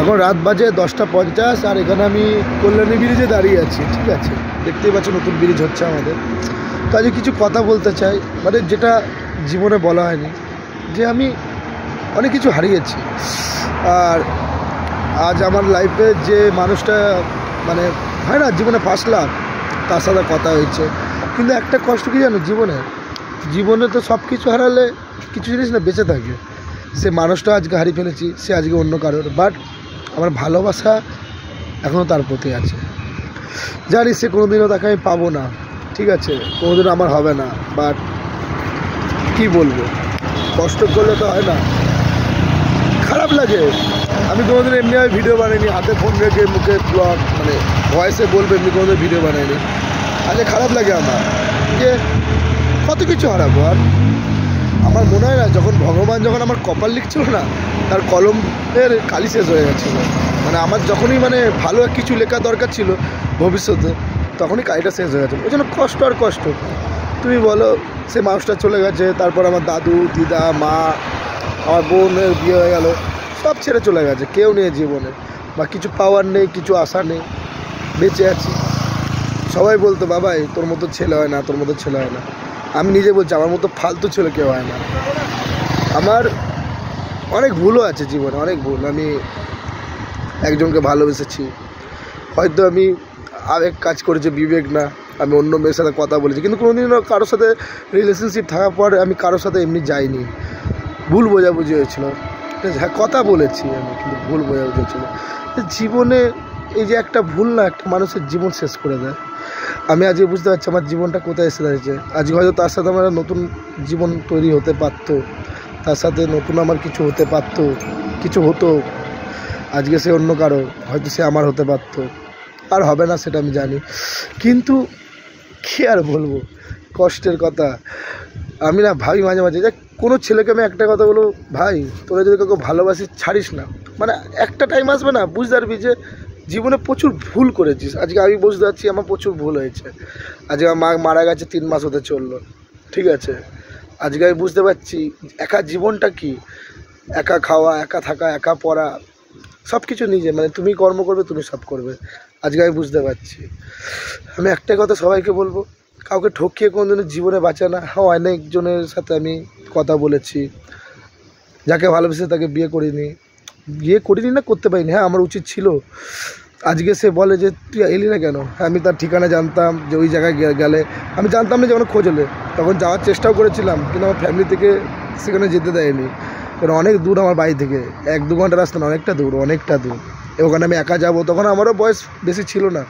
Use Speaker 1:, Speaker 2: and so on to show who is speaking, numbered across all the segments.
Speaker 1: এখন রাত বাজে 10টা 50 আর এখানে আমি কল্যাণী ব্রিজে দাঁড়িয়ে আছি। ঠিক আছে, দেখতেই পাচ্ছ নতুন ব্রিজ হচ্ছে আমাদের। তো আজকে কিছু কথা বলতে চাই, মানে যেটা জীবনে বলা হয়নি, যে আমি অনেক কিছু হারিয়েছি। আর আজ আমার লাইফে যে মানুষটা মানে হয় না জীবনে ফার্স্ট লাভ, তার সাথে কথা হয়েছে। কিন্তু একটা কষ্ট কি জানো, জীবনে তো সব কিছু হারালে কিছু জিনিস না বেঁচে থাকে। সে মানুষটা আজকে হারিয়ে ফেলেছি, সে আজকে অন্য কারোর, বাট আমার ভালোবাসা এখনও তার প্রতি আছে। জানি সে কোনোদিনও তাকে আমি পাবো না, ঠিক আছে, কোনোদিনও আমার হবে না, বাট কি বলবো, কষ্ট করলে তো হয় না, খারাপ লাগে। আমি কোনোদিন এমনিভাবে ভিডিও বানাইনি, হাতে ফোন রেখে মুখে ব্লগ মানে ভয়েসে বলবো, এমনি কোনোদিন ভিডিও বানাইনি। আজকে খারাপ লাগে আমার যে কত কিছু হারাবো। আর আমার মনে হয় না যখন ভগবান যখন আমার কপাল লিখছিল না, তার কলমের কালি শেষ হয়ে গেছিলো। মানে আমার যখনই মানে ভালো কিছু লেখা দরকার ছিল ভবিষ্যতে, তখনই কালিটা শেষ হয়ে গেছিলো। ওই জন্য কষ্ট আর কষ্ট। তুমি বলো, সে মানুষটা চলে গেছে, তারপর আমার দাদু দিদা মা, আমার বোনের বিয়ে হয়ে গেল, সব ছেড়ে চলে গেছে, কেউ নেই জীবনে, বা কিছু পাওয়ার নেই, কিছু আশা নেই, বেঁচে আছি। সবাই বলতো বাবাই তোর মতো ছেলে হয় না, তোর মতো ছেলে হয় না। আমি নিজে বলছি আমার মতো ফালতু ছেলে কেউ হয় না। আমার অনেক ভুলও আছে জীবনে, অনেক ভুল। আমি একজনকে ভালোবেসেছি, হয়তো আমি আরেক কাজ করেছি, বিবেক না, আমি অন্য মেয়ের সাথে কথা বলেছি, কিন্তু কোনোদিনও কারোর সাথে রিলেশনশিপ থাকার পর আমি কারোর সাথে এমনি যাইনি। ভুল বোঝাবুঝি হয়েছিল, হ্যাঁ কথা বলেছি আমি, কিন্তু ভুল বোঝাবুঝি হয়েছিল। জীবনে এই যে একটা ভুল না, একটা মানুষের জীবন শেষ করে দেয়। আমি আজকে বুঝতে পারছি আমার জীবনটা কোথায় এসে দাঁড়িয়েছে। আজকে হয়তো তার সাথে আমার নতুন জীবন তৈরি হতে পারতো, তার সাথে নতুন আমার কিছু হতে পারতো, কিছু হতো। আজকে সে অন্য কারো, হয়তো সে আমার হতে পারতো, আর হবে না সেটা আমি জানি। কিন্তু কী আর বলবো, কষ্টের কথা। আমি না ভাবি মাঝে মাঝে যে কোনো ছেলেকে আমি একটা কথা বলবো, ভাই তোরা যদি কাউকে ভালোবাসিস ছাড়িস না। মানে একটা টাইম আসবে না, বুঝতে পারবি যে জীবনে প্রচুর ভুল করেছিস। আজকে আমি বুঝতে পারছি আমার প্রচুর ভুল হয়েছে। আজকে আমার মা মারা গেছে 3 মাস হতে চললো, ঠিক আছে। আজকে আমি বুঝতে পারছি একা জীবনটা কি, একা খাওয়া, একা থাকা, একা পড়া, সব কিছু নিজে, মানে তুমি কর্ম করবে, তুমি সব করবে। আজকে আমি বুঝতে পারছি। আমি একটাই কথা সবাইকে বলবো, কাউকে ঠকিয়ে কোনোদিনও জীবনে বাঁচে না। হ্যাঁ, অনেকজনের সাথে আমি কথা বলেছি, যাকে ভালোবেসে তাকে বিয়ে করিনি না, করতে পারিনি। হ্যাঁ, আমার উচিত ছিল। আজকে সে বলে যে তুই এলি না কেন। হ্যাঁ, আমি তার ঠিকানা জানতাম, যে ওই জায়গায় গেলে আমি জানতাম না যে আমার খোঁজ হলে, তখন যাওয়ার চেষ্টাও করেছিলাম, কিন্তু আমার ফ্যামিলি থেকে সেখানে যেতে দেয়নি। কারণ অনেক দূর আমার বাড়ি থেকে, 1-2 ঘন্টা রাস্তা না, অনেকটা দূর। ওখানে আমি একা যাব, তখন আমারও বয়স বেশি ছিল না,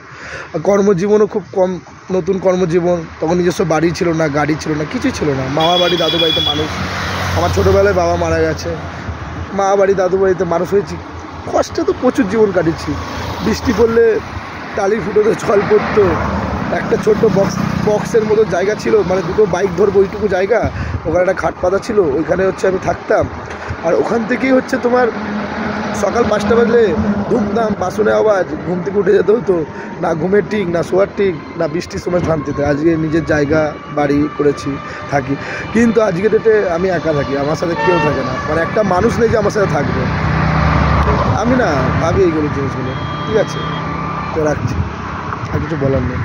Speaker 1: কর্মজীবনও খুব কম, নতুন কর্মজীবন। তখন নিজস্ব বাড়ি ছিল না, গাড়ি ছিল না, কিছুই ছিল না। মামা বাড়ি দাদু বাড়িতে মানুষ, আমার ছোটোবেলায় বাবা মারা গেছে, মা বাড়ি দাদু বাড়িতে মানুষ হয়েছি। কষ্টে তো প্রচুর জীবন কাটিয়েছি। বৃষ্টি পড়লে টালির ফুটোতে জল পড়তো, একটা ছোট্ট বক্সের মতো জায়গা ছিল, মানে দুটো বাইক ধরবো ওইটুকু জায়গা, ওখানে একটা খাট পাতা ছিল, ওইখানে হচ্ছে আমি থাকতাম। আর ওখান থেকেই হচ্ছে তোমার সকাল 5টা বাজলে ধুমধাম বাসনের আওয়াজ, ঘুম থেকে উঠে যেতে হতো, না ঘুমের ঠিক, না শোয়ার ঠিক, না বৃষ্টির সময় শান্তিতে। আজকে নিজের জায়গা বাড়ি করেছি, থাকি, কিন্তু আজকে ডেটে আমি একা থাকি, আমার সাথে কেউ থাকে না, মানে একটা মানুষ নেই যে আমার সাথে থাকবে। আমি না ভাবি এইগুলো জিনিসগুলো। ঠিক আছে, তো রাখছি, আর কিছু বলার নেই।